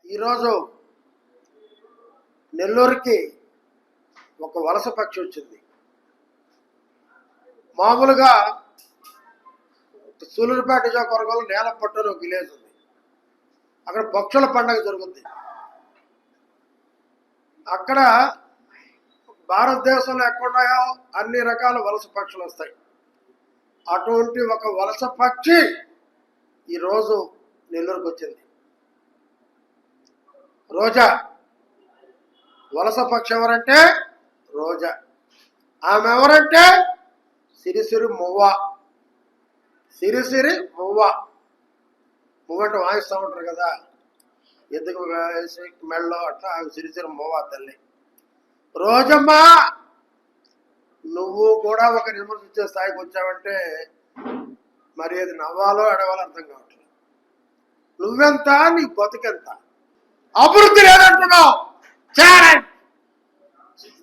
ఈరోజు నెల్లూరుకి ఒక వలస పక్షి వచ్చింది. మామూలుగా సూలూరుపేట నియోజకవర్గంలో నేలపట్టు ఒక విలేజ్ ఉంది. అక్కడ పక్షుల పండుగ జరుగుతుంది. అక్కడ భారతదేశంలో ఎక్కడున్నాయో అన్ని రకాల వలస పక్షులు వస్తాయి. అటువంటి ఒక వలస పక్షి ఈరోజు నెల్లూరుకు వచ్చింది. రోజా వలస పక్షి ఎవరంటే రోజా. ఆమె ఎవరంటే సిరిసిరి మువ్వ. సిరిసిరి మువ్వ. మువ్వ అంటే వాయిస్తూ ఉంటారు కదా, ఎందుకు మెళ్ళో అట్లా. ఆమె సిరిసిరి మువ్వ తల్లి. రోజమ్మ, నువ్వు కూడా ఒక విమర్శించే స్థాయికి వచ్చావంటే మరి అది నవ్వాలో అడవాలో అర్థం కావట్లేదు. నువ్వెంత, నీ బతుకెంత? అభివృద్ధి లేదంటున్నావు.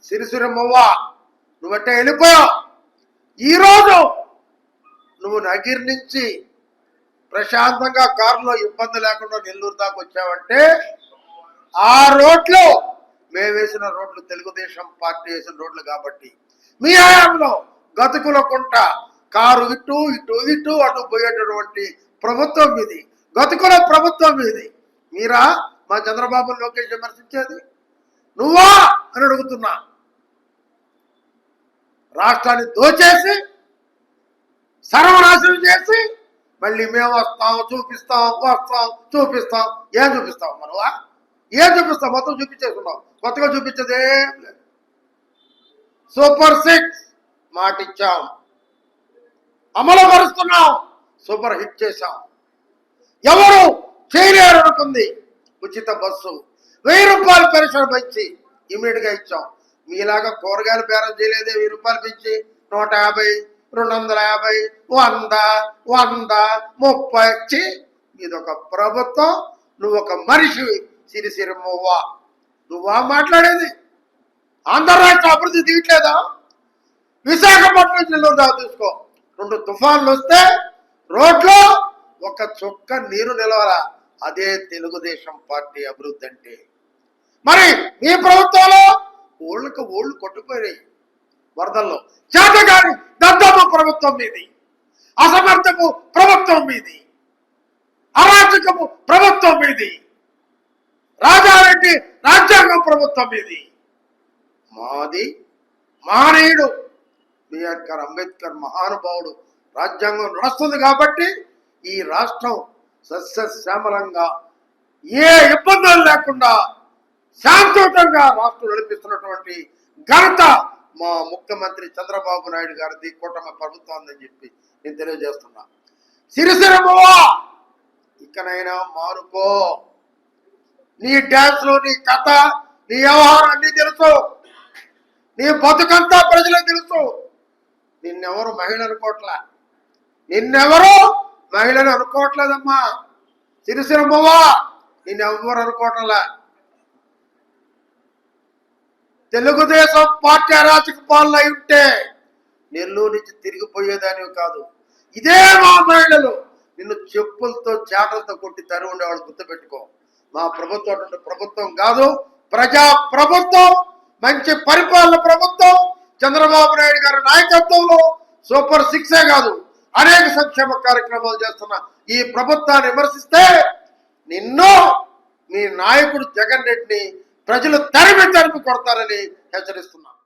సిరిసిరి మువ్వ, నువ్వంటే వెళ్ళిపోయావు. ఈరోజు నువ్వు నగిరి నుంచి ప్రశాంతంగా కారులో ఇబ్బంది లేకుండా నెల్లూరు దాకా వచ్చావంటే ఆ రోడ్లు మేము వేసిన రోడ్లు, తెలుగుదేశం పార్టీ వేసిన రోడ్లు కాబట్టి మీ హయాంలో గతుకులకుంట కారు ఇటు ఇటు ఇటు అటు పోయేటటువంటి ప్రభుత్వం మీది, గతుకుల ప్రభుత్వం మీది. మీరా మా చంద్రబాబు లోకేష్ విమర్శించేది? నువ్వా అని అడుగుతున్నా. రాష్ట్రాన్ని దోచేసి సర్వనాశనం చేసి మళ్ళీ మేము వస్తాం, చూపిస్తాం, వస్తాం, చూపిస్తాం. ఏం చూపిస్తాం? మనవా ఏం చూపిస్తాం? మొత్తం చూపించేస్తున్నాం. కొత్తగా చూపించదేం లేదు. సూపర్ 6 మాటిచ్చాం, అమలు పరుస్తున్నాం, సూపర్ హిట్ చేశాం. ఎవరు చేయలేరు అనుకుంది ఉచిత బస్సు, 1000 రూపాయలు పెన్షన్ పెంచి ఇమీడియట్ గా ఇచ్చాం. మీలాగా కూరగాయలు బేరం చేయలేదే. 1000 రూపాయలు పెంచి 150, 250, 100, 100, 30 ఇదొక ప్రభుత్వం. నువ్వు ఒక మనిషి సిరిసిరి మువ్వ. నువ్వా మాట్లాడేది? ఆంధ్ర రాష్ట్ర అభివృద్ధి దిగట్లేదా? విశాఖపట్నం జిల్లా దాకా తీసుకో. 2 తుఫాన్లు వస్తే రోడ్లో ఒక చుక్క నీరు నిలవరా. అదే తెలుగుదేశం పార్టీ అభివృద్ధి అంటే. మరి మీ ప్రభుత్వంలో ఓళ్ళకి ఓళ్ళు కొట్టుకుపోయాయి వరదల్లో. చేతగాని దద్దమ్మ ప్రభుత్వం మీది, అసమర్థపు ప్రభుత్వం మీది, అరాచకపు ప్రభుత్వం మీది, రాజారెడ్డి రాజ్యాంగం ప్రభుత్వం మీది. మాది మహనీయుడు బిఆర్ అంబేద్కర్ మహానుభావుడు రాజ్యాంగం నడుస్తుంది కాబట్టి ఈ రాష్ట్రం సస్యశ్యామలంగా ఏ ఇబ్బందులు లేకుండా శాంతియుతంగా రాష్ట్రం నడిపిస్తున్నటువంటి ఘనత మా ముఖ్యమంత్రి చంద్రబాబు నాయుడు గారిది, కూటమి ప్రభుత్వం ఉందని చెప్పి నేను తెలియజేస్తున్నా. సిరిసిరి మువ్వ, ఇకనైనా మారుకో. నీ డ్యాన్స్లో, నీ కథ, నీ వ్యవహారం అన్నీ తెలుసు. నీ బతుకంతా ప్రజలకు తెలుసు. నిన్నెవరు మహిళ అనుకోవట్లే. నిన్నెవరు మహిళను అనుకోవట్లేదమ్మా. సిరిసిరి మువ్వ, నిన్నెవ్వరు అనుకోవట్లే. తెలుగుదేశం పార్టీ అరాచక పాలన అయి ఉంటే నెల్లూరు నుంచి తిరిగిపోయేదానివి కాదు. ఇదే మా మహిళలు నిన్ను చెప్పులతో చేటలతో కొట్టి తరి ఉండేవాళ్ళు. గుర్తుపెట్టుకో. మా ప్రభుత్వం అటువంటి ప్రభుత్వం కాదు. ప్రజా ప్రభుత్వం, మంచి పరిపాలన ప్రభుత్వం. చంద్రబాబు నాయుడు గారి నాయకత్వంలో సూపర్ 6 కాదు, అనేక సంక్షేమ కార్యక్రమాలు చేస్తున్న ఈ ప్రభుత్వాన్ని విమర్శిస్తే నిన్ను, మీ నాయకుడు జగన్ రెడ్డిని ప్రజలు తరిమి కొడతారని హెచ్చరిస్తున్నారు.